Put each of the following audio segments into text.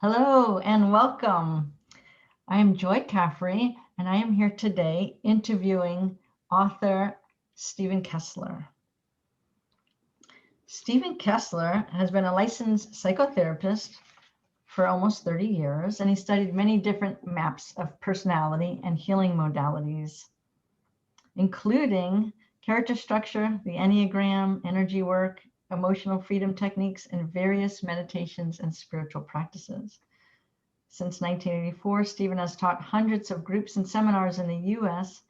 Hello and welcome. I am Joy Caffrey, and I am here today interviewing author Steven Kessler. Steven Kessler has been a licensed psychotherapist for almost 30 years, and he studied many different maps of personality and healing modalities, including character structure, the Enneagram, energy work, emotional freedom techniques, and various meditations and spiritual practices. Since 1984, Steven has taught hundreds of groups and seminars in the US,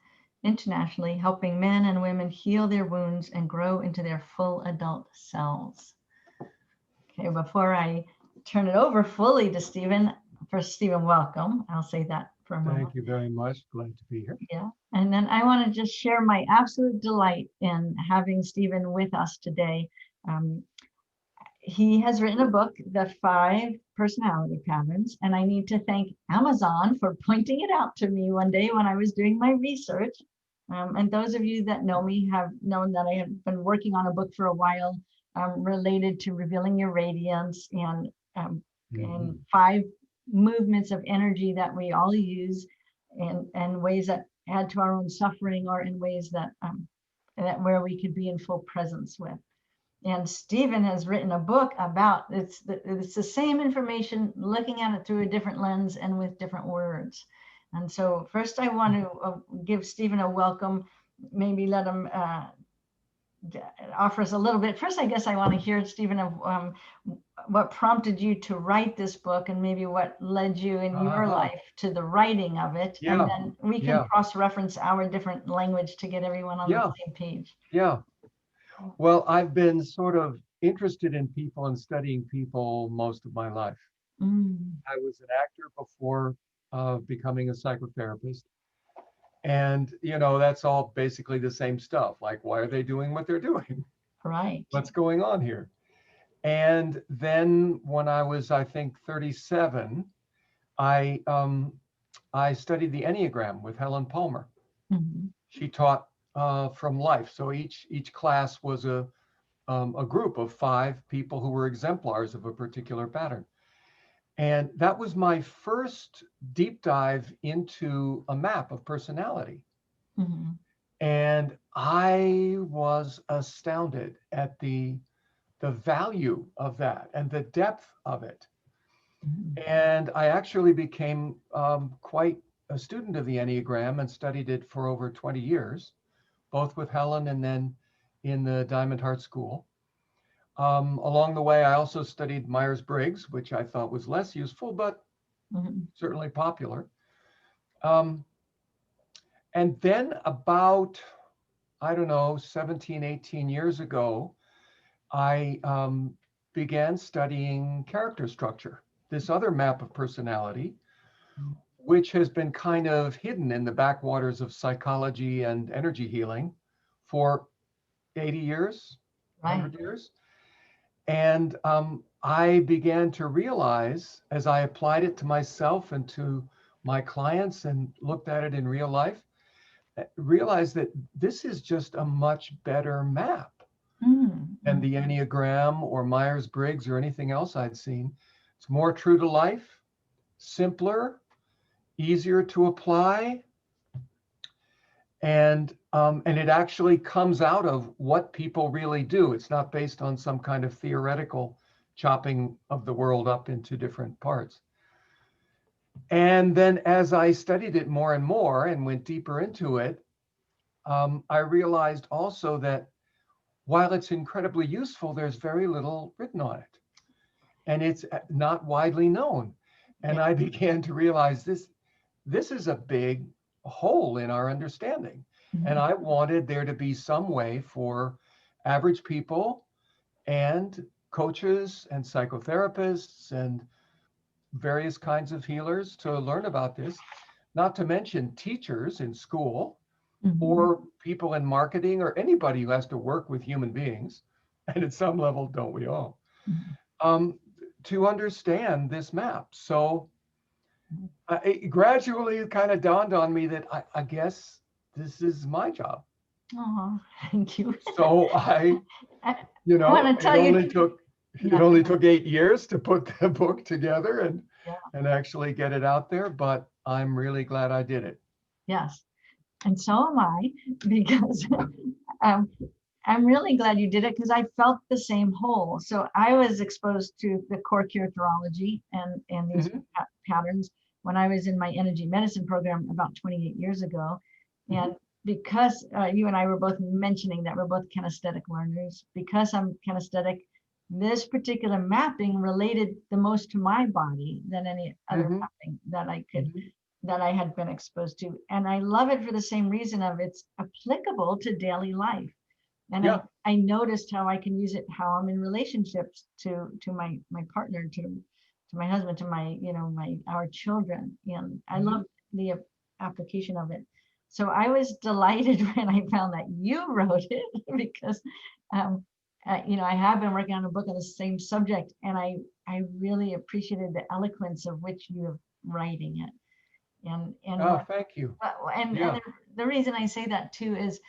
internationally, helping men and women heal their wounds and grow into their full adult selves. Okay, before I turn it over fully to Steven, first, Steven, welcome. I'll say that for a moment. Thank you very much. Glad to be here. Yeah, and then I want to just share my absolute delight in having Steven with us today. He has written a book, The 5 Personality Patterns, and I need to thank Amazon for pointing it out to me one day when I was doing my research. And those of you that know me have known that I have been working on a book for a while related to revealing your radiance and 5 movements of energy that we all use and ways that add to our own suffering or in ways that where we could be in full presence with. And Steven has written a book about it's the same information, looking at it through a different lens and with different words. And so first I want to give Steven a welcome, maybe let him offer us a little bit. First, I guess I want to hear, Steven, of what prompted you to write this book and maybe what led you in your life to the writing of it. Yeah. And then we can cross-reference our different language to get everyone on the same page. Yeah. Well, I've been sort of interested in people and studying people most of my life. I was an actor before becoming a psychotherapist. And, that's all basically the same stuff. Like, why are they doing what they're doing? Right. What's going on here? And then when I was, I think, 37, I studied the Enneagram with Helen Palmer. She taught from life. So each class was a group of 5 people who were exemplars of a particular pattern. And that was my first deep dive into a map of personality. And I was astounded at the value of that and the depth of it. And I actually became quite a student of the Enneagram and studied it for over 20 years, both with Helen and then in the Diamond Heart School. Along the way, I also studied Myers-Briggs, which I thought was less useful, but certainly popular. And then about, 17, 18 years ago, I began studying character structure, this other map of personality, which has been kind of hidden in the backwaters of psychology and energy healing for 80 years, 100 years. And I began to realize, as I applied it to myself and to my clients and looked at it in real life, realized that this is just a much better map than the Enneagram or Myers-Briggs or anything else I'd seen. It's more true to life, simpler, easier to apply, and it actually comes out of what people really do. It's not based on some kind of theoretical chopping of the world up into different parts. And then as I studied it more and more and went deeper into it, I realized also that while it's incredibly useful, there's very little written on it. And it's not widely known. And I began to realize this is a big hole in our understanding. And I wanted there to be some way for average people and coaches and psychotherapists and various kinds of healers to learn about this, not to mention teachers in school or people in marketing or anybody who has to work with human beings. And at some level, don't we all? To understand this map. So it gradually kind of dawned on me that I guess this is my job. Oh, thank you. So it only took It only took 8 years to put the book together Yeah. and actually get it out there, but I'm really glad I did it. Yes. And so am I, because um, I'm really glad you did it, because I felt the same hole. So I was exposed to the core characterology and these Mhm, patterns when I was in my energy medicine program about 28 years ago. mhm, And because you and I were both mentioning that we're both kinesthetic learners, because I'm kinesthetic, this particular mapping related the most to my body than any other mhm, mapping that I could mhm. that I had been exposed to. And I love it for the same reason of it's applicable to daily life. And Yeah. I noticed how I can use it, how I'm in relationships to my partner, to my husband, to my, our children. And I Mhm. love the application of it. So I was delighted when I found that you wrote it, because I have been working on a book on the same subject, and I really appreciated the eloquence of which you are writing it. And Oh, what thank you. and Yeah. the reason I say that too is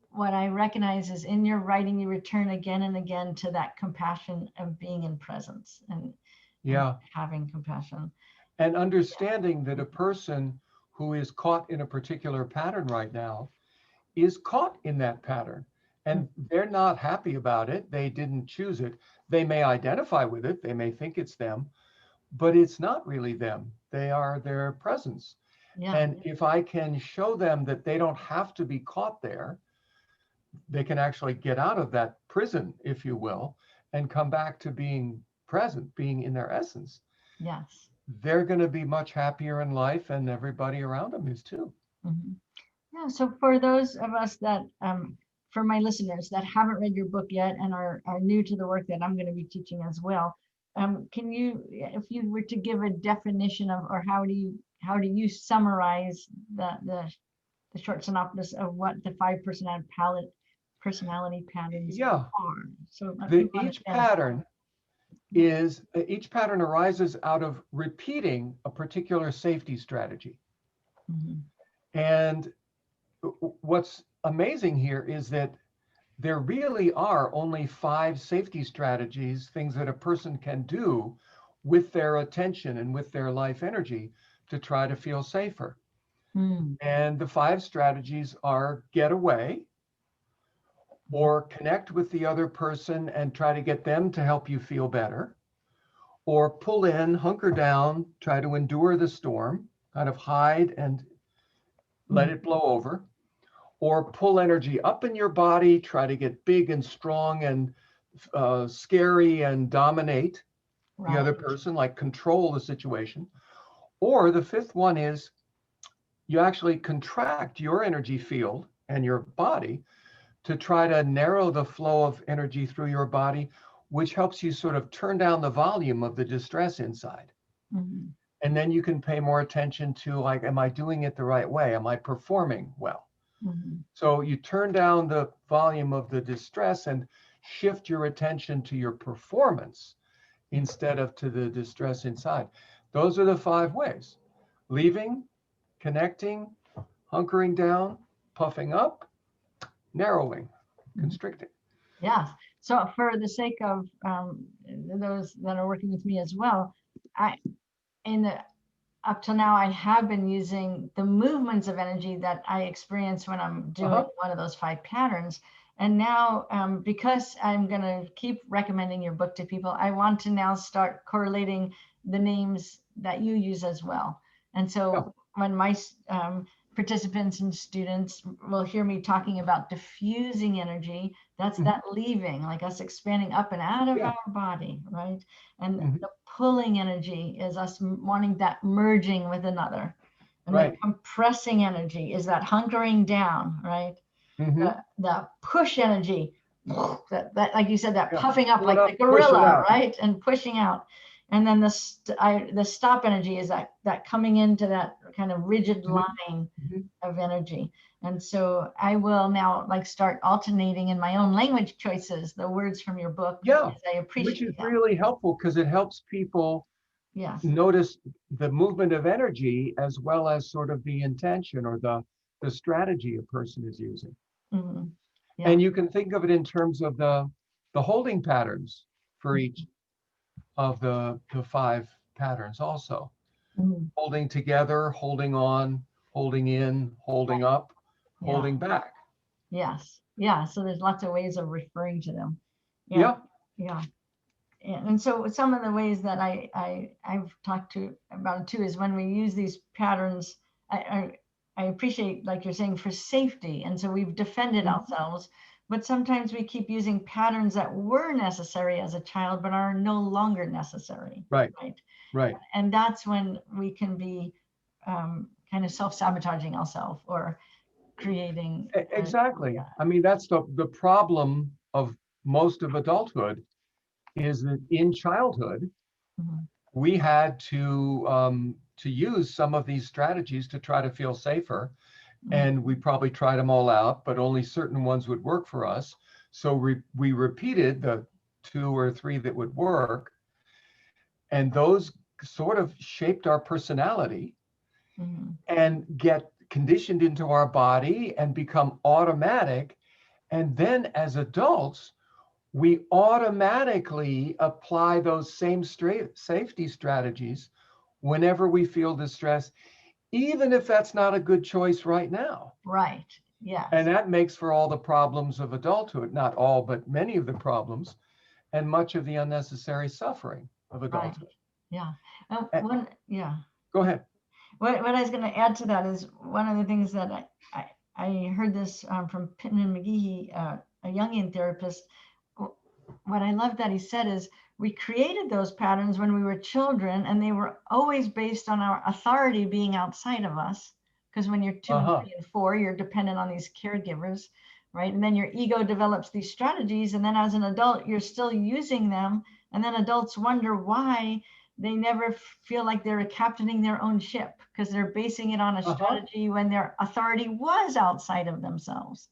what I recognize is in your writing, you return again and again to that compassion of being in presence and Yeah. having compassion. And understanding that a person who is caught in a particular pattern right now is caught in that pattern, and they're not happy about it. They didn't choose it. They may identify with it. They may think it's them, but it's not really them. They are their presence. Yeah, And if I can show them that they don't have to be caught there, they can actually get out of that prison, if you will, and come back to being present, being in their essence. yes. They're going to be much happier in life, and everybody around them is too. Mhm. Yeah, so for those of us that, for my listeners that haven't read your book yet and are new to the work that I'm going to be teaching as well, can you, if you were to give a definition of, or how do you summarize the short synopsis of what the five personality patterns Yeah, are, so the, people understand? each pattern arises out of repeating a particular safety strategy. Mhm. And what's amazing here is that there really are only 5 safety strategies, things that a person can do with their attention and with their life energy to try to feel safer. Mm. And the 5 strategies are get away, or connect with the other person and try to get them to help you feel better, or pull in, hunker down, try to endure the storm, kind of hide and let Mm. it blow over, or pull energy up in your body, try to get big and strong and scary and dominate the Right. other person, like control the situation. Or the 5th one is you actually contract your energy field and your body to try to narrow the flow of energy through your body, which helps you sort of turn down the volume of the distress inside. Mhm. And then you can pay more attention to, like, am I doing it the right way? Am I performing well? Mhm. So you turn down the volume of the distress and shift your attention to your performance instead of to the distress inside. Those are the 5 ways: leaving, connecting, hunkering down, puffing up, narrowing, Mhm. constricting. Yes. So for the sake of those that are working with me as well, I in the up till now, I have been using the movements of energy that I experience when I'm doing Uh-huh. one of those 5 patterns. And now, because I'm going to keep recommending your book to people, I want to now start correlating the names that you use as well. And Yeah. so when my participants and students will hear me talking about diffusing energy, that's Mhm. that leaving, like us expanding up and out of Yeah. our body, right? And Mhm. the pulling energy is us wanting that merging with another. And the Right. compressing energy is that hunkering down, right? Mhm. The push energy, that like you said, that Yeah. puffing up Pull it like the up, push it gorilla, out. right? And pushing out. And then the stop energy is that coming into that kind of rigid Mhm. line Mhm. of energy. And so I will now like start alternating in my own language choices, the words from your book, Yeah. because I Which is appreciate them. really helpful because it helps people Yes. notice the movement of energy as well as sort of the intention or the strategy a person is using. Mhm. Yeah. And you can think of it in terms of the holding patterns, for each of the 5 patterns also. Mhm. Holding together, holding on, holding in, holding up, Yeah. holding back. Yes. Yeah. So there's lots of ways of referring to them. Yeah. Yeah. And so some of the ways that I've talked to about it too is when we use these patterns, I appreciate, like you're saying, for safety. And so we've defended ourselves, but sometimes we keep using patterns that were necessary as a child, but are no longer necessary. Right. Right. Right. And that's when we can be kind of self-sabotaging ourselves or creating. Exactly. I mean, that's the problem of most of adulthood, is that in childhood, Mhm. we had to use some of these strategies to try to feel safer. And we probably tried them all out, but only certain ones would work for us. So we repeated the 2 or 3 that would work. And those sort of shaped our personality Mhm. and get conditioned into our body and become automatic. And then as adults, we automatically apply those same safety strategies whenever we feel distress, even if that's not a good choice right now. Right. Yes. And that makes for all the problems of adulthood, not all, but many of the problems, and much of the unnecessary suffering of Right. adulthood. Yeah. Yeah. Go ahead. What I was going to add to that is one of the things that I heard this from Pittman McGehee, a Jungian therapist. What I love that he said is we created those patterns when we were children, and they were always based on our authority being outside of us. Because when you're 2 and 3 and 4, you're dependent on these caregivers, right? And then your ego develops these strategies, and then as an adult, you're still using them, and then adults wonder why they never feel like they're captaining their own ship, because they're basing it on a strategy when their authority was outside of themselves.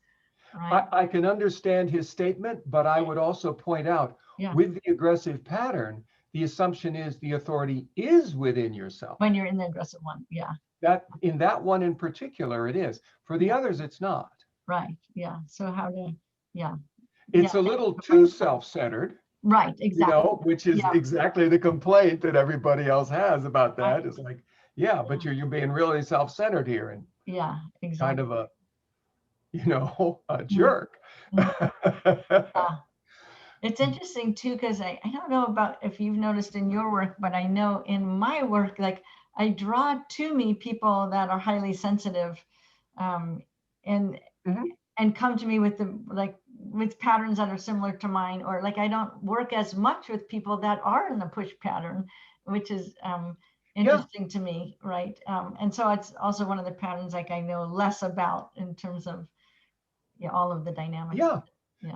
Right. I can understand his statement, but I would also point out, with the aggressive pattern, the assumption is the authority is within yourself. When you're in the aggressive one. Yeah. That in that one in particular, it is. For the others, it's not. Right. Yeah. So how to, It's a little too self-centered. Right. Exactly. Which is exactly the complaint that everybody else has about that. It's like, but you're being really self-centered here, and exactly. kind of a jerk. It's interesting too, because I don't know about if you've noticed in your work, but I know in my work, like I draw to me people that are highly sensitive, and come to me with with patterns that are similar to mine, or like I don't work as much with people that are in the push pattern, which is interesting to me, right? And so it's also one of the patterns like I know less about in terms of all of the dynamics.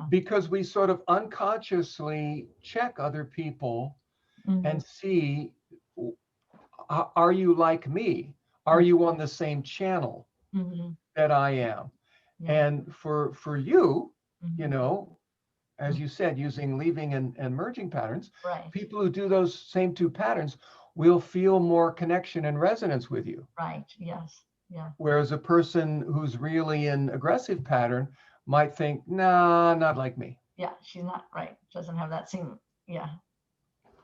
Because we sort of unconsciously check other people and see, are you like me? Are you on the same channel that I am? And for you, as you said, using leaving and merging patterns, people who do those same 2 patterns will feel more connection and resonance with you. Right. Yes. Yeah. Whereas a person who's really in aggressive pattern might think, nah, not like me. Yeah, she's not right. Doesn't have that same,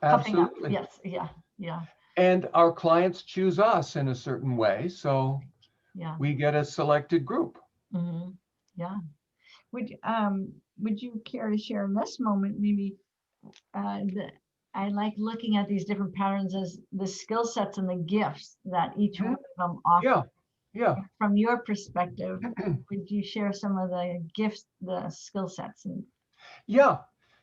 Absolutely. Yes. Yeah. And our clients choose us in a certain way, so we get a selected group. Yeah. Would you care to share in this moment maybe I like looking at these different patterns as the skill sets and the gifts that each one of them offer. Yeah. From your perspective, would you share some of the gifts, the skill sets?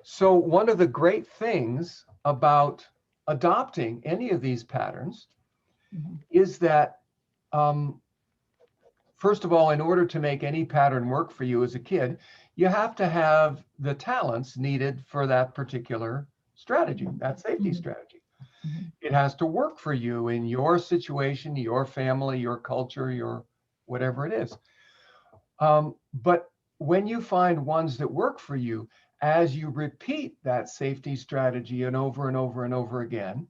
So one of the great things about adopting any of these patterns is that, first of all, in order to make any pattern work for you as a kid, you have to have the talents needed for that particular strategy, that safety strategy. It has to work for you in your situation, your family, your culture, your whatever it is. But when you find ones that work for you, as you repeat that safety strategy and over and over and over again,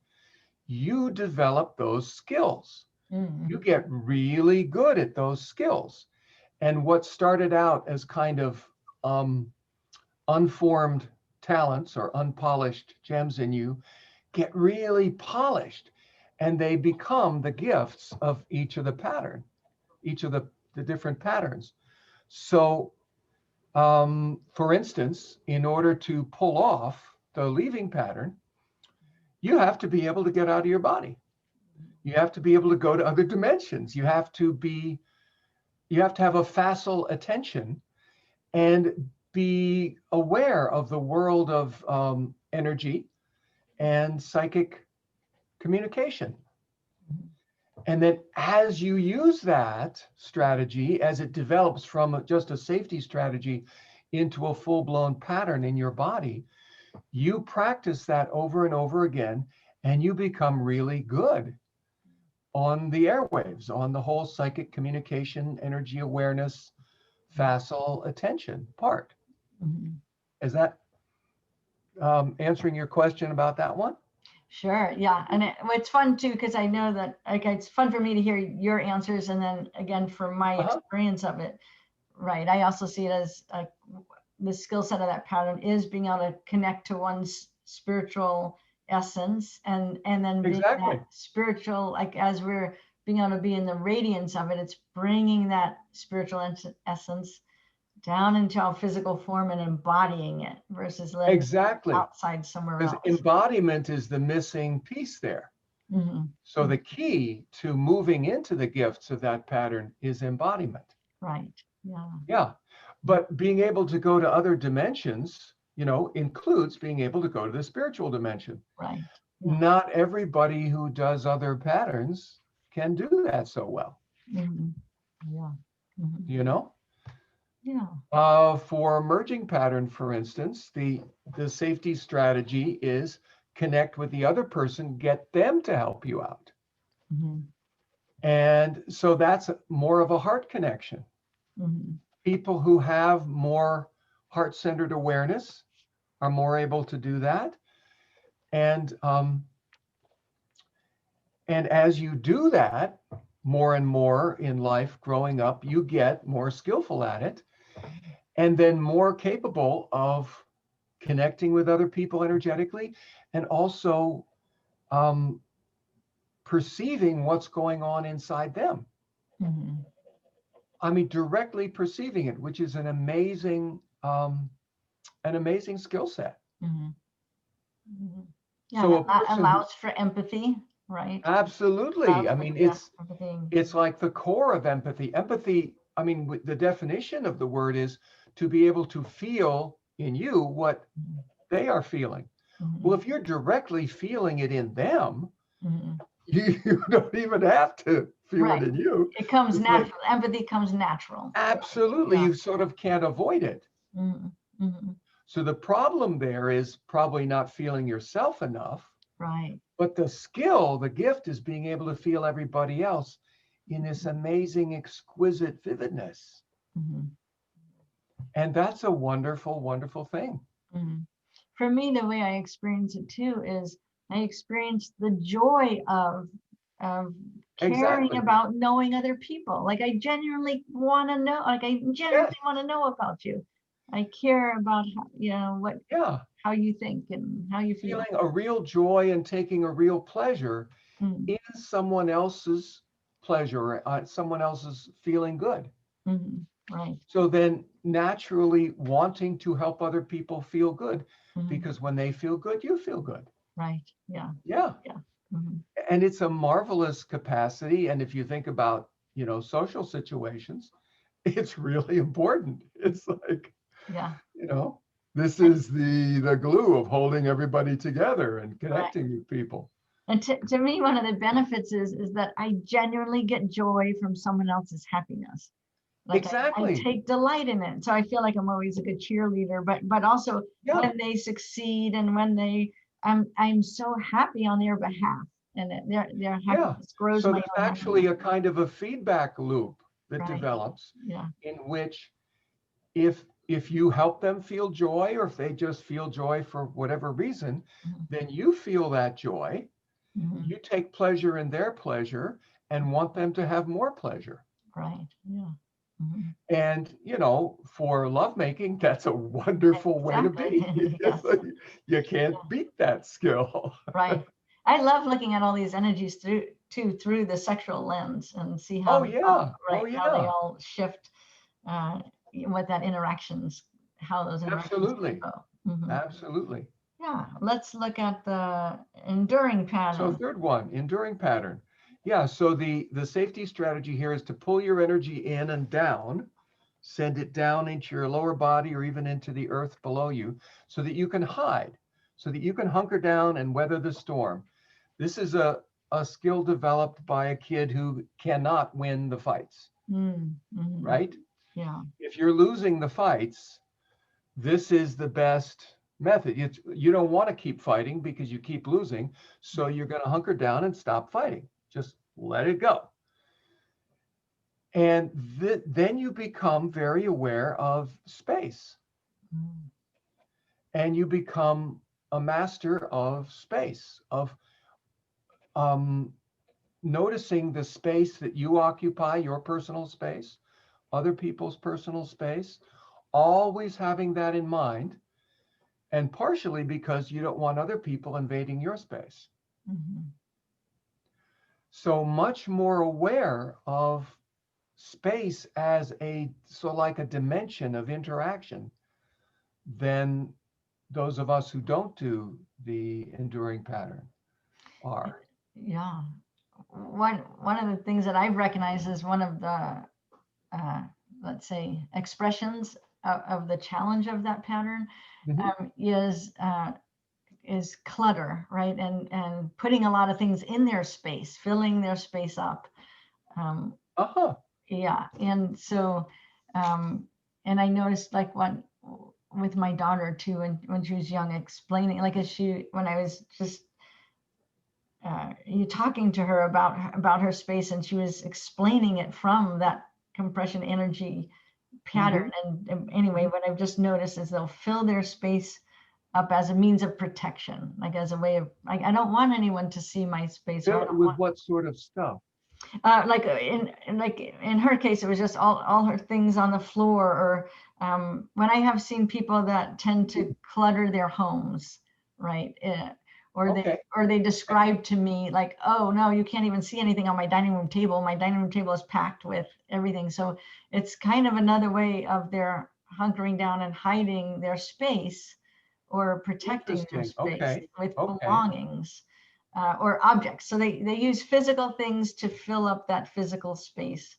you develop those skills. You get really good at those skills. And what started out as kind of unformed talents or unpolished gems in you get really polished, and they become the gifts of each of the different patterns. So, for instance, in order to pull off the leaving pattern, you have to be able to get out of your body. You have to be able to go to other dimensions. You have to have a facile attention and be aware of the world of energy and psychic communication. And then as you use that strategy, as it develops from just a safety strategy into a full-blown pattern in your body, you practice that over and over again, and you become really good on the airwaves, on the whole psychic communication, energy awareness, facile attention part. Mhm. Is that answering your question about that one? Sure. Yeah. And it's fun too, because I know that like it's fun for me to hear your answers. And then again, from my experience of it, right. I also see it as the skill set of that pattern is being able to connect to one's spiritual essence and then being Exactly. that spiritual, like as we're being able to be in the radiance of it, it's bringing that spiritual essence down into our physical form and embodying it versus letting Exactly. it outside somewhere Because else. embodiment is the missing piece there. Mm-hmm. So the key to moving into the gifts of that pattern is embodiment. Right. Yeah. Yeah. But being able to go to other dimensions, includes being able to go to the spiritual dimension. Right. Yeah. Not everybody who does other patterns can do that so well. Mm-hmm. Yeah. Mm-hmm. Yeah. For merging pattern, for instance, the safety strategy is connect with the other person, get them to help you out. Mm-hmm. And so that's more of a heart connection. Mm-hmm. People who have more heart-centered awareness are more able to do that. And as you do that more and more in life growing up, you get more skillful at it and then more capable of connecting with other people energetically and also perceiving what's going on inside them. Mm-hmm. I mean, directly perceiving it, which is an amazing skill set. Mm-hmm. Mm-hmm. Yeah, So that allows for empathy, right? Absolutely. I mean, empathy. It's like the core of empathy. Empathy, I mean, the definition of the word is to be able to feel in you what they are feeling. Mm-hmm. Well, if you're directly feeling it in them, mm-hmm. you don't even have to feel it in you. It comes It's natural. Empathy comes natural. Absolutely. Yeah. You sort of can't avoid it. Mm-hmm. Mm-hmm. So the problem there is probably not feeling yourself enough. Right. But the skill, the gift is being able to feel everybody else in this amazing, exquisite vividness. Mm-hmm. And that's a wonderful, wonderful thing. Mm-hmm. For me, the way I experience it too is I experience the joy of caring about knowing other people. Like I genuinely want to know, like I genuinely want to know about you. I care about how, how you think and how you feel. Feeling a real joy and taking a real pleasure in someone else's pleasure, someone else's feeling good. Right. So then naturally wanting to help other people feel good because when they feel good, you feel good. Right. Yeah. Yeah. Yeah. And it's a marvelous capacity. And if you think about, social situations, it's really important. It's like, this is the glue of holding everybody together and connecting with people. And to me, one of the benefits is that I genuinely get joy from someone else's happiness. Like I take delight in it. So I feel like I'm always a good cheerleader, but also when they succeed and when I'm so happy on their behalf. And their happiness grows. So there's actually a kind of a feedback loop that develops in which if you help them feel joy, or if they just feel joy for whatever reason, then you feel that joy. You take pleasure in their pleasure and want them to have more pleasure. Right. Yeah. Mhm. And, you know, for lovemaking, that's a wonderful way to be. Exactly. Yes. You can't beat that skill. Right. I love looking at all these energies through the sexual lens and see Oh, how yeah. Oh, right how they yeah. all shift uh, what that interactions how those interactions can Absolutely. go. Mhm. Absolutely. Yeah. Let's look at the enduring So pattern. third one, enduring pattern. Yeah, so the safety strategy here is to pull your energy in and down, send it down into your lower body or even into the earth below you so that you can hide, so that you can hunker down and weather the storm. This is a skill developed by a kid who cannot win the fights, Mm-hmm. right? Yeah. If you're losing the fights, this is the best method. You don't want to keep fighting because you keep losing. So you're going to hunker down and stop fighting. Just let it go. And then you become very aware of space Mm. and you become a master of space, of um, noticing the space that you occupy, your personal space, other people's personal space, always having that in mind. And partially because you don't want other people invading your space. Mm-hmm. So much more aware of space as like a dimension of interaction than those of us who don't do the enduring pattern are. Yeah. One of the things that I've recognized is one of the uh, let's say expressions of the challenge of that pattern Mhm. is clutter, right? And putting a lot of things in their space, filling their space up. Um, Uh-huh. yeah, and so and I noticed like one with my daughter too, when she was young, explaining like as she when I was just you talking to her about her space, and she was explaining it from that compression energy pattern. Hmm. And anyway, what I've just noticed is they'll fill their space up as a means of protection, like as a way of like I don't want anyone to see my space, or Fill I it don't with want what sort of stuff? like in her case, it was just all her things on the floor. Or when I have seen people that tend to clutter their homes, right? Okay. Or they Okay. describe to me like, oh no, you can't even see anything on my dining room table. My dining room table is packed with everything. So it's kind of another way of their hunkering down and hiding their space or protecting their Interesting. space Okay. with Okay. belongings or objects. So they use physical things to fill up that physical space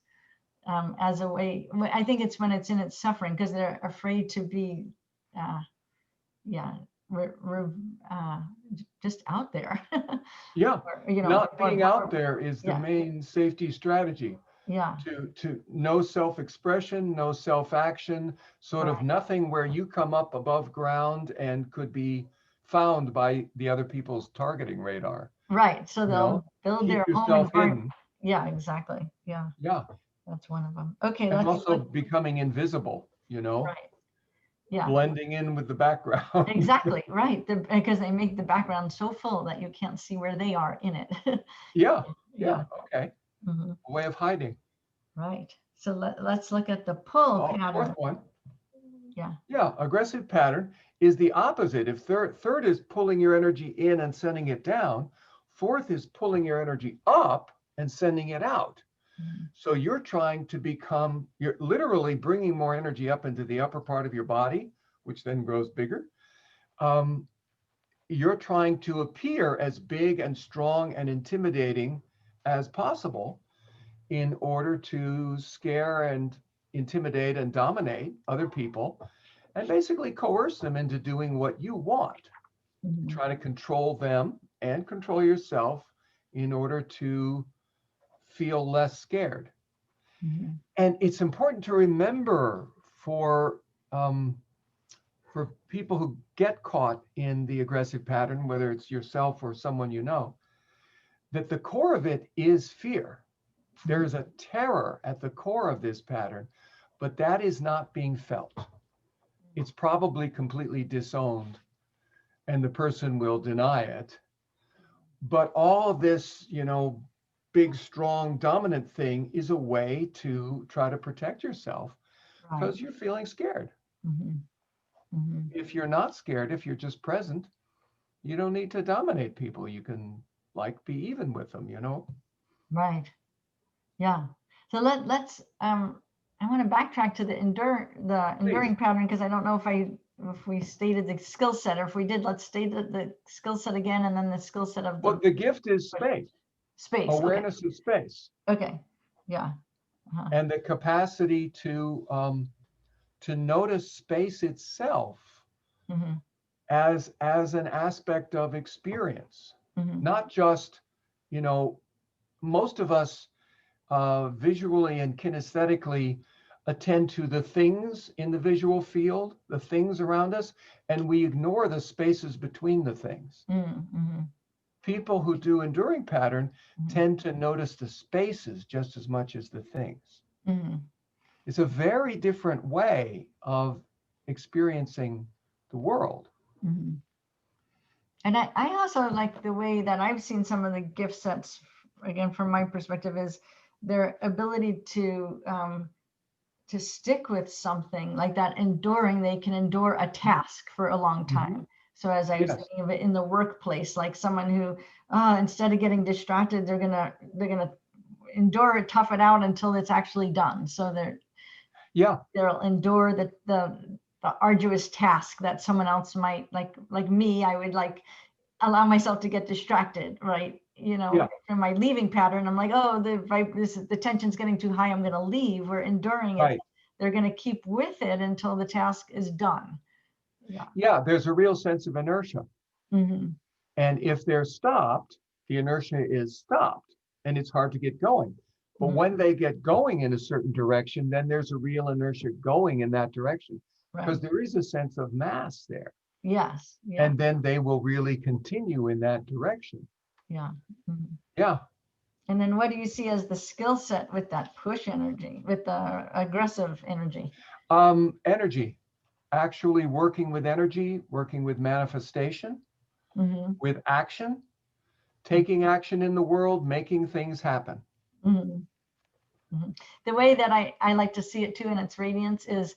as a way. I think it's when it's in its suffering because they're afraid to be, uh, yeah, re, re, uh, just out there, Yeah. or Not or being out there is the yeah, main safety strategy. yeah, To no self-expression, no self-action, sort of right, nothing where you come up above ground and could be found by the other people's targeting radar. right. So You they'll know, build keep their home yourself environment. hidden. Yeah, exactly. Yeah, Yeah. that's one of them. Okay, And let's also look. becoming invisible, Right. Yeah. blending in with the background. Exactly, right. Because they make the background so full that you can't see where they are in it. Yeah. Yeah. Yeah. Okay. Hmm. A way of hiding. Right. So let's look at the pull Oh, fourth pattern. one. Yeah. Yeah. Aggressive pattern is the opposite. If third is pulling your energy in and sending it down, fourth is pulling your energy up and sending it out. Mhm. So you're literally bringing more energy up into the upper part of your body, which then grows bigger. Um, you're trying to appear as big and strong and intimidating as possible in order to scare and intimidate and dominate other people and basically coerce them into doing what you want. Mhm. Try to control them and control yourself in order to feel less scared. Mhm. And it's important to remember for um, for people who get caught in the aggressive pattern, whether it's yourself or someone you know, that the core of it is fear. There is a terror at the core of this pattern, but that is not being felt. It's probably completely disowned, and the person will deny it. But all of this, big, strong, dominant thing is a way to try to protect yourself Right. because you're feeling scared. Mm-hmm. Mm-hmm. If you're not scared, if you're just present, you don't need to dominate people. You can like be even with them, you know? Right. Yeah. So let's I want to backtrack to the enduring pattern, because I don't know if we stated the skill set, or if we did, let's state the skill set again, and then the skill set of Well, the gift is space, space. awareness of space. Okay. Yeah. And the capacity to notice space itself Mm-hmm. as an aspect of experience, Mm-hmm. not just, you know, most of us visually and kinesthetically attend to the things in the visual field, the things around us, and we ignore the spaces between the things. Mm-hmm. People who do enduring pattern Mm-hmm. tend to notice the spaces just as much as the things. Mm-hmm. It's a very different way of experiencing the world. Mm-hmm. And I also like the way that I've seen some of the gift sets, again, from my perspective, is their ability to stick with something like that, enduring. They can endure a task for a long time. Mm-hmm. So as I was thinking of it in the workplace, like someone who, instead of getting distracted, they're gonna endure it, tough it out until it's actually done. So they'll endure the arduous task that someone else might, like me, I would allow myself to get distracted, right? From my leaving pattern, I'm like, oh, the tension's getting too high, I'm going to leave. We're enduring it. Right. They're going to keep with it until the task is done. Yeah, there's a real sense of inertia. Mm-hmm. And if they're stopped, the inertia is stopped and it's hard to get going. But mm-hmm. when they get going in a certain direction, then there's a real inertia going in that direction, because there is a sense of mass there. Yes. Yeah. And then they will really continue in that direction. Yeah. Mm-hmm. Yeah. And then what do you see as the skill set with that push energy, with the aggressive energy? Energy, actually working with energy, working with manifestation, mm-hmm. with action, taking action in the world, making things happen. Mm-hmm. Mm-hmm. The way that I like to see it too in its radiance is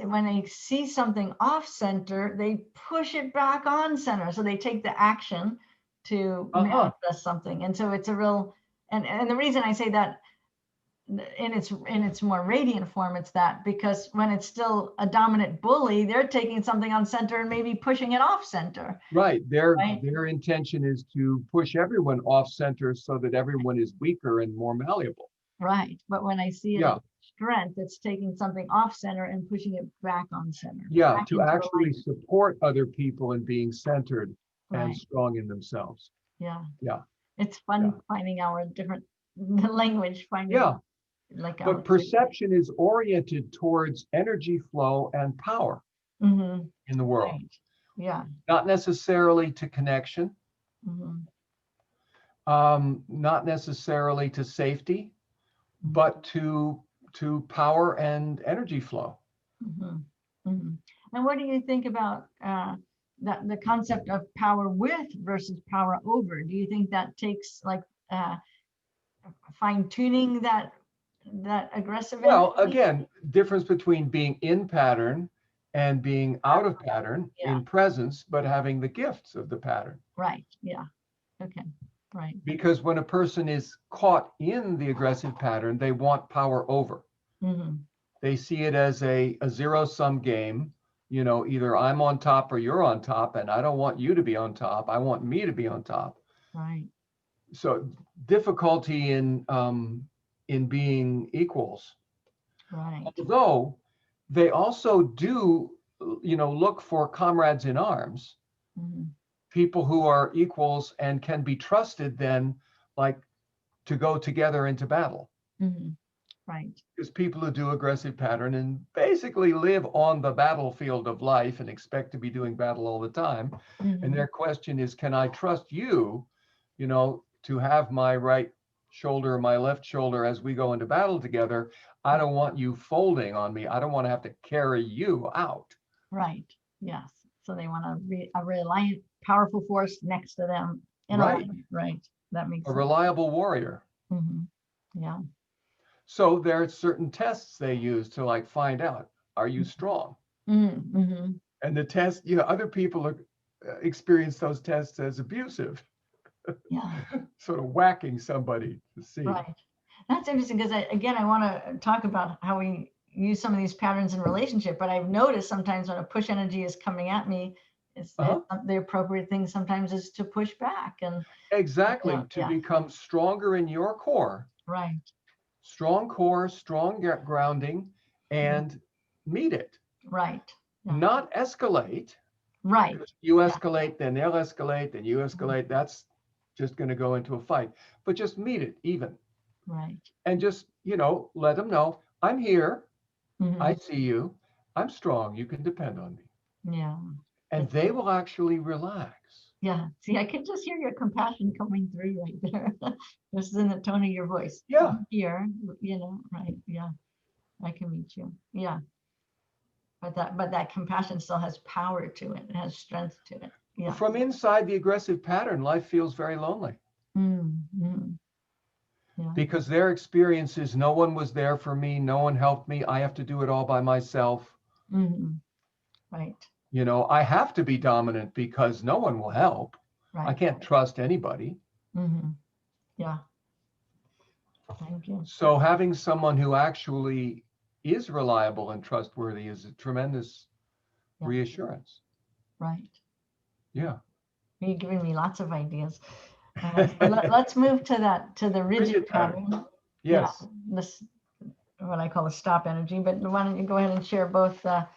when they see something off center, they push it back on center. So they take the action to manifest something. And so it's a real, and the reason I say that in its more radiant form, it's that because when it's still a dominant bully, they're taking something on center and maybe pushing it off center. Right. Their intention is to push everyone off center so that everyone is weaker and more malleable. Right. But when I see it strength, it's taking something off center and pushing it back on center. Yeah, to actually support other people in being centered and strong in themselves. Yeah. Yeah. It's fun finding our different language, finding but perception is oriented towards energy flow and power in the world. Right. Yeah. Not necessarily to connection. Not necessarily to safety, but to power and energy flow. And what do you think about the concept of power with versus power over? Do you think that takes fine tuning that aggressive energy? Well, again, difference between being in pattern and being out of pattern in presence, but having the gifts of the pattern. Right. Yeah. Okay. Right. Because when a person is caught in the aggressive pattern, they want power over. They see it as a zero-sum game. Either I'm on top or you're on top, and I don't want you to be on top. I want me to be on top. Right. So difficulty in being equals. Right. Although they also do, look for comrades in arms. People who are equals and can be trusted then, to go together into battle. Right. Because people who do aggressive pattern and basically live on the battlefield of life and expect to be doing battle all the time. And their question is, can I trust you, to have my right shoulder, my left shoulder as we go into battle together? I don't want you folding on me. I don't want to have to carry you out. Right. Yes. So they want a reliant, powerful force next to them. In a way, right. That makes A sense. reliable warrior. Yeah. So there are certain tests they use to like find out, are you strong? And the test, other people experience those tests as abusive. Yeah. Sort of whacking somebody to see. Right. That's interesting because I want to talk about how we use some of these patterns in relationship, but I've noticed sometimes when a push energy is coming at me, it's the appropriate thing sometimes is to push back. And exactly, to become stronger in your core. Right. Strong core, strong grounding, and meet it. Right. Not escalate. Right. You escalate, then they'll escalate, then you escalate. That's just going to go into a fight. But just meet it even. Right. And just, let them know, I'm here. I see you. I'm strong. You can depend on me. Yeah. And they will actually relax. Yeah. See, I can just hear your compassion coming through right there. Just in the tone of your voice. Yeah. I'm here, right. Yeah. I can meet you. Yeah. But that compassion still has power to it. It has strength to it. Yeah. From inside the aggressive pattern, life feels very lonely. Yeah. Because their experience is no one was there for me, no one helped me, I have to do it all by myself. Right. I have to be dominant because no one will help. Right. I can't trust anybody. Yeah. Thank you. So having someone who actually is reliable and trustworthy is a tremendous reassurance. Right. Yeah. You're giving me lots of ideas. Let's move to the rigid pattern. Yes. Yeah, this what I call the stop energy. But why don't you go ahead and share both the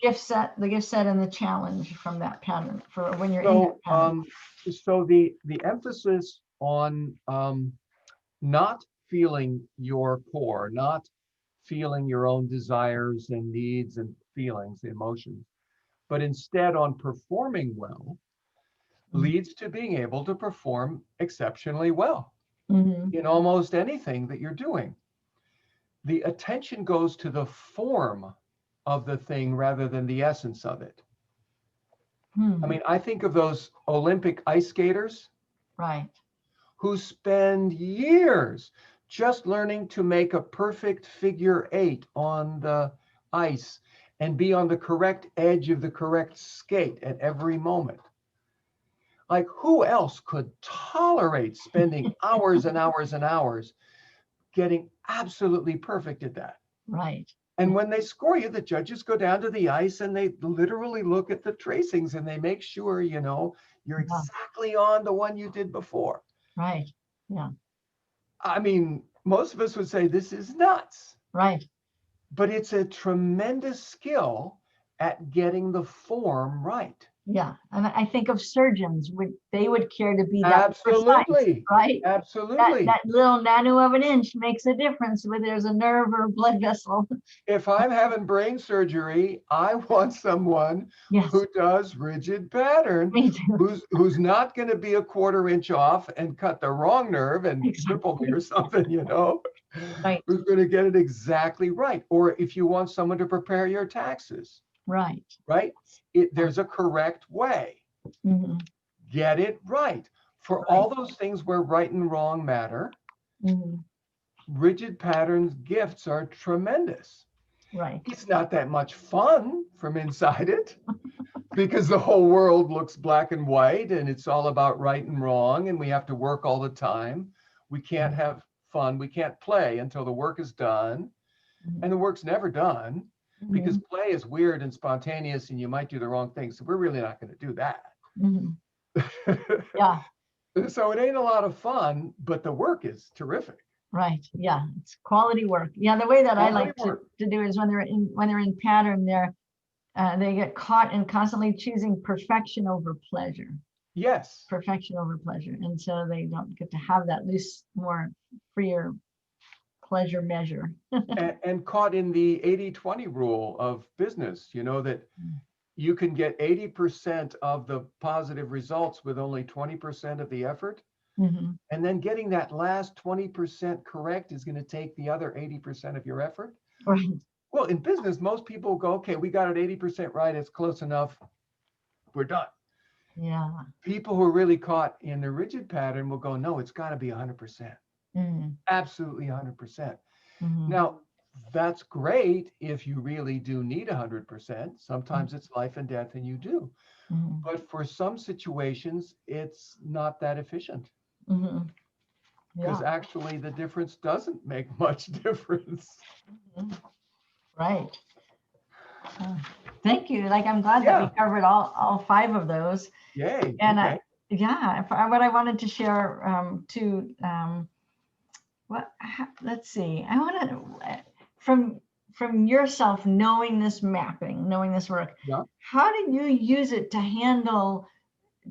gift set and the challenge from that pattern for when you're in that pattern. So the emphasis on not feeling your core, not feeling your own desires and needs and feelings, emotions, but instead on performing well, leads to being able to perform exceptionally well in almost anything that you're doing. The attention goes to the form of the thing rather than the essence of it. I mean, I think of those Olympic ice skaters, right, who spend years just learning to make a perfect figure 8 on the ice and be on the correct edge of the correct skate at every moment. Like, who else could tolerate spending hours and hours and hours getting absolutely perfect at that? Right. And when they score you, the judges go down to the ice and they literally look at the tracings and they make sure, you're exactly on the one you did before. Right. Yeah. I mean, most of us would say this is nuts. Right. But it's a tremendous skill at getting the form right. Yeah, and I think of surgeons, they would care to be that absolutely precise, right? Absolutely. That little nano of an inch makes a difference whether there's a nerve or a blood vessel. If I'm having brain surgery, I want someone who does rigid pattern, who's not going to be a quarter inch off and cut the wrong nerve and cripple me or something, Right. Who's going to get it exactly right. Or if you want someone to prepare your taxes. Right. Right? There's a correct way. Get it right. For all those things where right and wrong matter, rigid patterns gifts are tremendous. Right. It's not that much fun from inside it because the whole world looks black and white and it's all about right and wrong and we have to work all the time. We can't have fun. We can't play until the work is done. And the work's never done. Because play is weird and spontaneous and you might do the wrong thing. So we're really not going to do that. Yeah. So it ain't a lot of fun, but the work is terrific. Right. Yeah. It's quality work. Yeah. The way that I like to do is when they're in pattern, they get caught in constantly choosing perfection over pleasure. Yes. Perfection over pleasure. And so they don't get to have that loose, more freer pleasure measure. and caught in the 80-20 rule of business, that you can get 80% of the positive results with only 20% of the effort. And then getting that last 20% correct is going to take the other 80% of your effort. Right. Well, in business, most people go, okay, we got it 80% right. It's close enough. We're done. Yeah. People who are really caught in the rigid pattern will go, no, it's got to be 100%. Mm. Absolutely 100%. Mm-hmm. Now, that's great if you really do need 100%. Sometimes it's life and death and you do. Mm-hmm. But for some situations, it's not that efficient Mm-hmm. because Yeah. actually the difference doesn't make much difference. Mhm. Right. Uh, Thank you. Like, I'm glad that we Yeah. covered all five of those. Yay. And Okay. yeah, what I wanted to share too, let's see, I want to, from yourself, knowing this mapping, knowing this work, Yeah. how do you use it to handle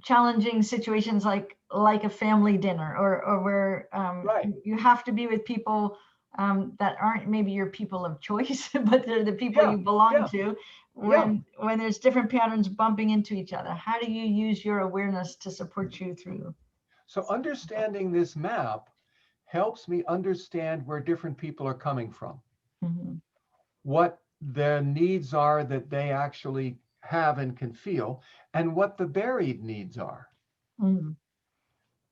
challenging situations like a family dinner, or where Right. you have to be with people that aren't maybe your people of choice, but they're the people Yeah. you belong Yeah. to, Yeah. when there's different patterns bumping into each other? How do you use your awareness to support you through? So understanding this map helps me understand where different people are coming from, Mhm. what their needs are that they actually have and can feel, and what the buried needs are. Mhm.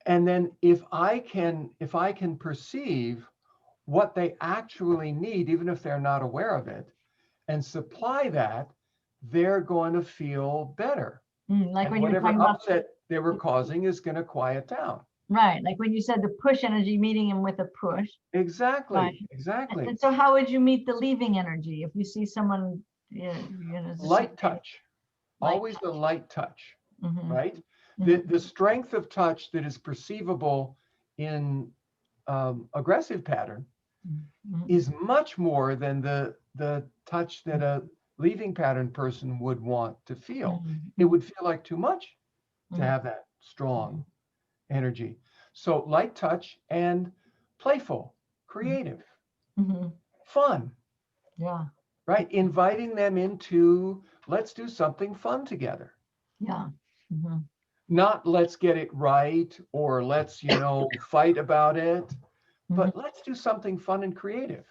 And then if I can perceive what they actually need, even if they're not aware of it, and supply that, they're going to feel better. Like And when you were whatever talking about, upset they were causing is going to quiet down. right, like when you said the push energy, meeting him with a push. Right. Exactly. Exactly. And so how would you meet the leaving energy if you see someone, just Light touch. like, Always the light touch, mm-hmm, right? The, mm-hmm, the strength of touch that is perceivable in aggressive pattern mm-hmm, is much more than the touch that a leaving pattern person would want to feel. It mm-hmm, would feel like too much to mm-hmm, have that strong energy. So light touch and playful, creative, mm-hmm, fun, yeah, right? Inviting them into, let's do something fun together. yeah, mm-hmm, Not let's get it right or let's, fight about it, mm-hmm, but let's do something fun and creative.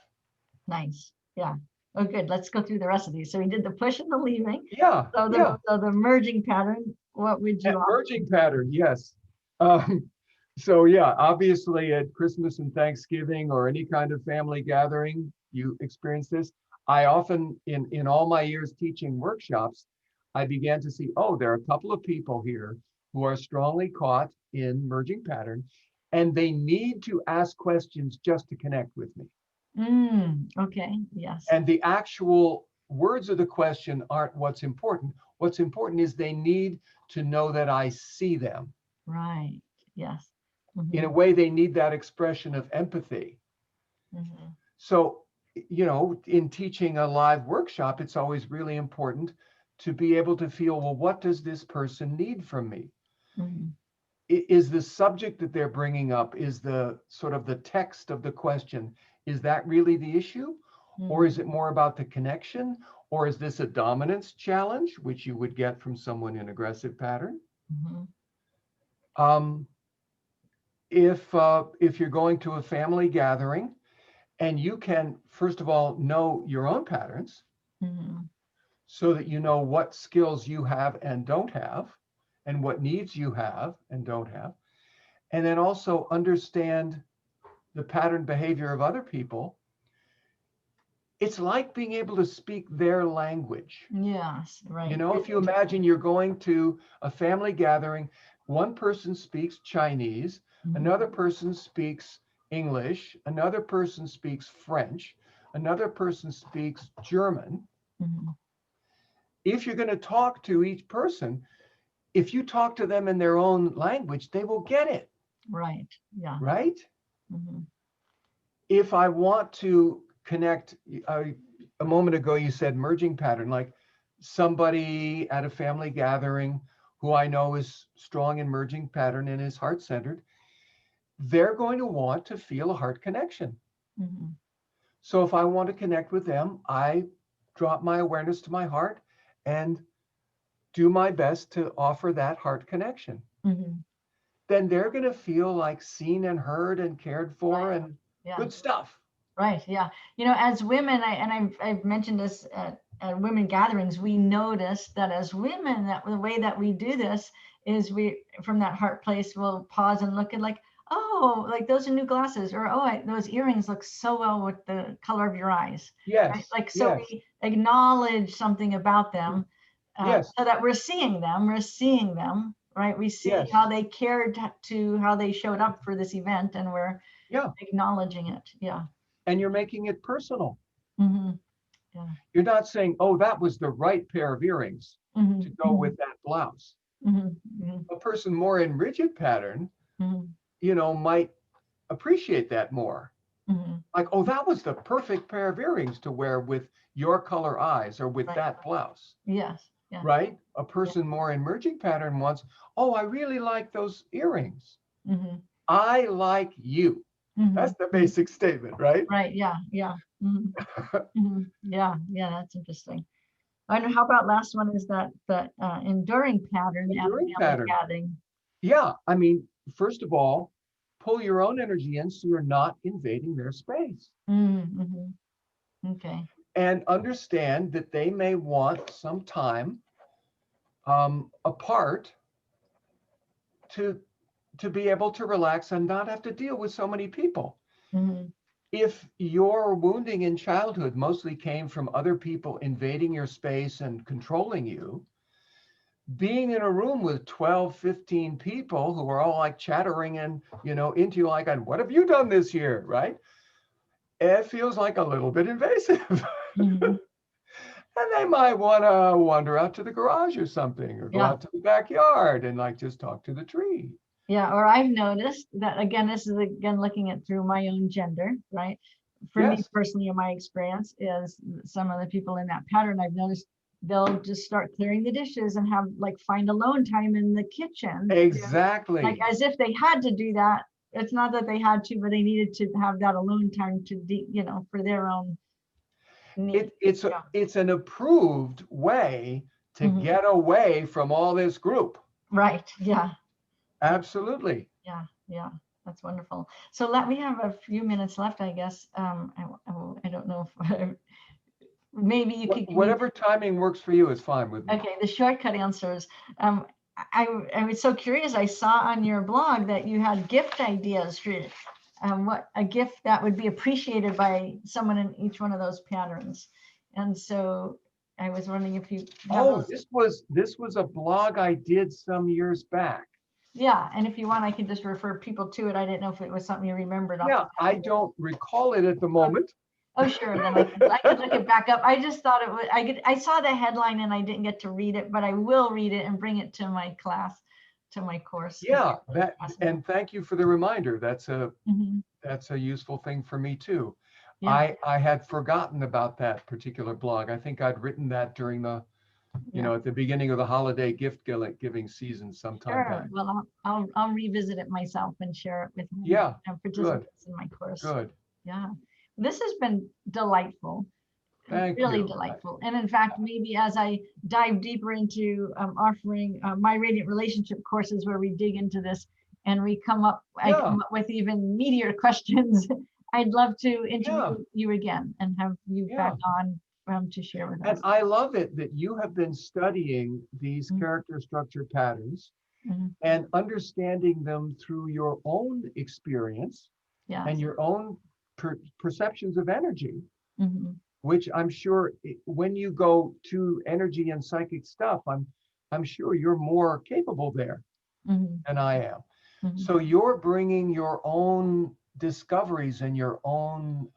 nice, yeah. Oh, good. Let's go through the rest of these. So we did the push and the leaving. Yeah, So yeah. the merging pattern. What would you offer? Merging pattern, yes. Um, so yeah, obviously at Christmas and Thanksgiving or any kind of family gathering, you experience this. I often, in all my years teaching workshops, I began to see, oh, there are a couple of people here who are strongly caught in merging pattern, and they need to ask questions just to connect with me. Okay. Yes. And the actual words of the question aren't what's important. What's important is they need to know that I see them. Right. Yes. In Mm-hmm, a way, they need that expression of empathy. mm-hmm, So, in teaching a live workshop, it's always really important to be able to feel, well, what does this person need from me? mm-hmm, Is the subject that they're bringing up, is the sort of the text of the question, is that really the issue? Or is it more about the connection? Or is this a dominance challenge, which you would get from someone in aggressive pattern? mm-hmm, Um, if you're going to a family gathering and you can, first of all, know your own patterns mm-hmm, so that you know what skills you have and don't have, and what needs you have and don't have, and then also understand the pattern behavior of other people. It's like being able to speak their language. yes. Right. If you imagine you're going to a family gathering, one person speaks Chinese, Mm-hmm, another person speaks English, another person speaks French, another person speaks German. mm-hmm, If you're going to talk to each person, if you talk to them in their own language, they will get it, right. Yeah. right? Mm-hmm, If I want to connect, a moment ago you said merging pattern, like somebody at a family gathering who I know is strong in merging pattern and is heart-centered, they're going to want to feel a heart connection. mm-hmm, So if I want to connect with them, I drop my awareness to my heart and do my best to offer that heart connection. mm-hmm, Then they're going to feel like seen and heard and cared for right. and Yeah. good stuff. Right. Yeah. As women, I've mentioned this at women gatherings, we notice that as women, that the way that we do this is we, from that heart place, we'll pause and look at like, oh, like those are new glasses, or oh, those earrings look so well with the color of your eyes. Right? Yes. Like, so Yes. we acknowledge something about them, Yes. so that we're seeing them, right? We see Yes. how they cared to how they showed up for this event, and we're Yeah. acknowledging it. Yeah. And you're making it personal. Mm-hmm. Yeah. You're not saying, oh, that was the right pair of earrings Mm-hmm. to go with that blouse. Mm-hmm. A person more in rigid pattern, Mm-hmm. might appreciate that more. Mm-hmm. Like, oh, that was the perfect pair of earrings to wear with your color eyes or with Right. that blouse. Yes. Yeah. Right? A Yeah. person more in merging pattern wants, oh, I really like those earrings. Mm-hmm. I like you. Mm-hmm. That's the basic statement, right? Right. Yeah. Yeah. Mm-hmm. Mm-hmm. Yeah. Yeah. That's interesting. And how about last one is that enduring pattern and Enduring family pattern. gathering. Yeah. I mean, first of all, pull your own energy in so you're not invading their space. Mm-hmm. Okay. And understand that they may want some time apart to be able to relax and not have to deal with so many people. Mm-hmm. If your wounding in childhood mostly came from other people invading your space and controlling you, being in a room with 12, 15 people who are all like chattering and, into you like, and what have you done this year, right? It feels like a little bit invasive. Mm-hmm. And they might want to wander out to the garage or something, or go Yeah. out to the backyard and like just talk to the tree. Yeah. Or I've noticed that, again, this is again looking at through my own gender, right? For me Yes, personally, in my experience, is some of the people in that pattern, I've noticed they'll just start clearing the dishes and have like find alone time in the kitchen. Like exactly. as if they had to do that. It's not that they had to, but they needed to have that alone time to, for their own needs. Yeah. It's an approved way to Mhm. get away from all this group. Right. Yeah. Absolutely. Yeah. Yeah. That's wonderful. So we have a few minutes left, I guess. I don't know if maybe you could. Whatever timing works for you is fine with me. Okay, the shortcut answers. I was so curious. I saw on your blog that you had gift ideas for what a gift that would be appreciated by someone in each one of those patterns. And so I was wondering if you have Oh, those. this was a blog I did some years back. Yeah, and if you want, I can just refer people to it. I didn't know if it was something you remembered. Yeah, I don't recall it at the moment. Oh, sure. Then I could look it back up. I just thought it was, I saw the headline and I didn't get to read it, but I will read it and bring it to my class, to my course. Yeah, and thank you for the reminder. That's Mhm. a useful thing for me too. Yeah. I had forgotten about that particular blog. I think I'd written that during the, at the beginning of the holiday gift giving season sometime Sure. back. Well, I'll revisit it myself and share it with Yeah, participants in my course. Good. Yeah. This has been delightful. Thank Really you. delightful. And in fact, maybe as I dive deeper into offering my Radiant Relationship courses where we dig into this and I come up with even meatier questions, I'd love to interview you again and have you back on to share with us. And I love it that you have been studying these character structure patterns and understanding them through your own experience and your own perceptions of energy, which I'm sure when you go to energy and psychic stuff, I'm sure you're more capable there than I am. So you're bringing your own discoveries and your own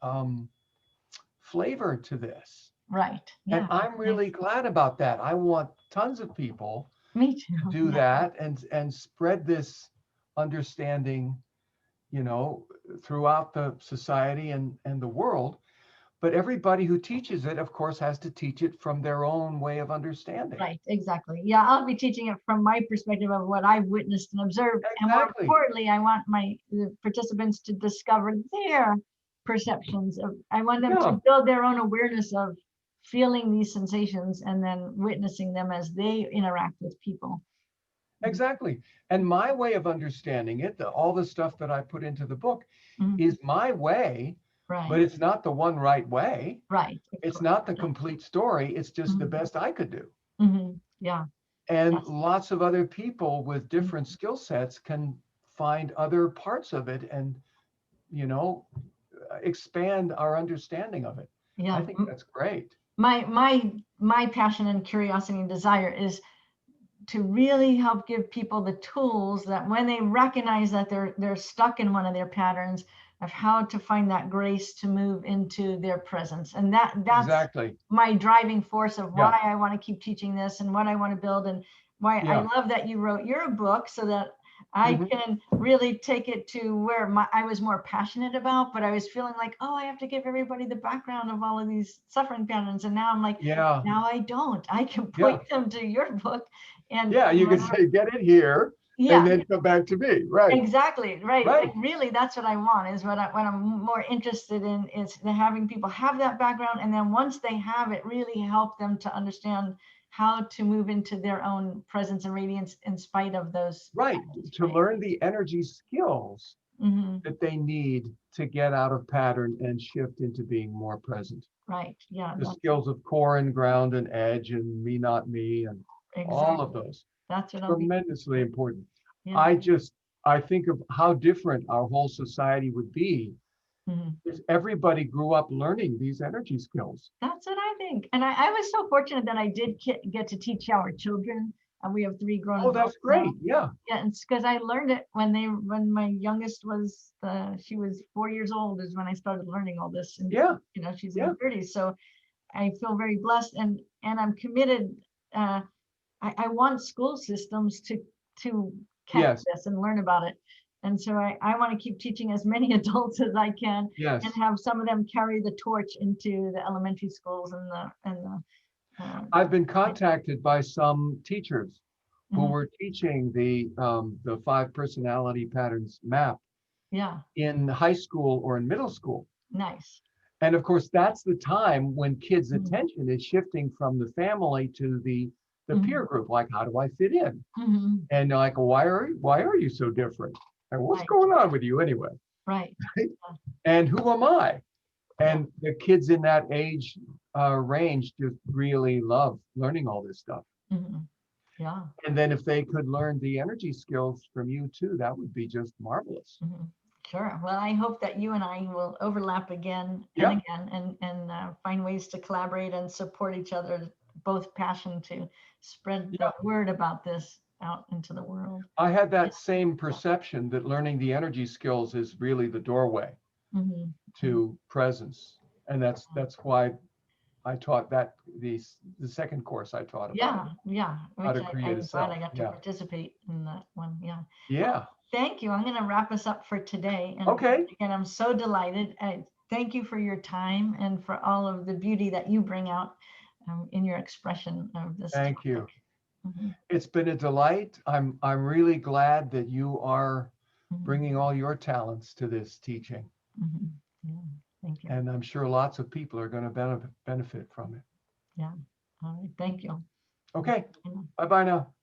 flavor to this. Right. Yeah. And I'm really glad about that. I want tons of people Me too. to do that and spread this understanding, throughout the society and the world. But everybody who teaches it, of course, has to teach it from their own way of understanding. Right, exactly. Yeah, I'll be teaching it from my perspective of what I've witnessed and observed. Exactly. And more importantly, I want the participants to discover their perceptions of, I want them to build their own awareness of feeling these sensations and then witnessing them as they interact with people. Exactly. And my way of understanding it, all the stuff that I put into the book is my way. Right. But it's not the one right way. Right. It's not the complete story. It's just the best I could do. Yeah. And Yes. lots of other people with different skill sets can find other parts of it and, you know, expand our understanding of it. I Yeah. think that's great. My passion and curiosity and desire is to really help give people the tools that when they recognize that they're stuck in one of their patterns, of how to find that grace to move into their presence. And that's Exactly. my driving force of Yeah. why I want to keep teaching this and what I want to build, and why I Yeah. love that you wrote your book, so that I Mhm. can really take it to where I was more passionate about, but I was feeling like, oh, I have to give everybody the background of all of these suffering patterns. And now I'm like, Yeah. now I don't. I can Yeah. point them to your book. And Yeah. You could say, get it here and yeah, then come back to me. Right. exactly. Right. Right. Like really, that's what I want, is what I'm more interested in, is having people have that background. And then once they have it, really help them to understand how to move into their own presence and radiance in spite of those Right. patterns, To right? learn the energy skills Hmm. that they need to get out of pattern and shift into being more present. Right. Yeah. The skills of core and ground and edge and me, not me, and all of Exactly. those. That's what I'll be. Tremendously important. Yeah. I think of how different our whole society would be Mhm. if everybody grew up learning these energy skills. That's what I think. And I was so fortunate that I did get to teach our children. We have 3 grown Oh, that's adults now. great. Yeah. Yeah, it's because I learned it when my youngest was she was 4 years old, is when I started learning all this. And Yeah. she's in Yeah. her 30s. So I feel very blessed, and I'm committed. Uh, I want school systems to catch Yes. this and learn about it. And so I want to keep teaching as many adults as I can, and Yes. have some of them carry the torch into the elementary schools and I've been contacted by some teachers who mhm, were teaching the 5 personality patterns map yeah, in high school or in middle school. nice. And of course, that's the time when kids' Mhm, attention is shifting from the family to the mhm, peer group. Like, how do I fit in? mhm, And they're like, why are you so different? And what's right, going on with you anyway? right. And who am I? Yeah, And the kids in that age range just really love learning all this stuff. mhm, yeah. And then if they could learn the energy skills from you too, that would be just marvelous. Mhm. Sure. Well, I hope that you and I will overlap again and Yeah, again, and find ways to collaborate and support each other, both passion to spread yeah. the word about this out into the world. I had Yeah. that same perception that learning the energy skills is really the doorway Mhm. Mhm. to presence. And that's why I taught that the second course I taught about it, Yeah, yeah, how which to create a I'm glad self. I got to Yeah. participate in that one. Yeah. Well, Yeah. thank you. I'm going to wrap us up for today. And Okay. again, I'm so delighted. Thank you for your time and for all of the beauty that you bring out in your expression of this Thank topic. you. Mhm, It's been a delight. I'm really glad that you are mhm, bringing all your talents to this teaching. mhm. Yeah, thank you. And I'm sure lots of people are going to benefit from it. Yeah. All right. Thank you. Okay. Mhm. Bye-bye now.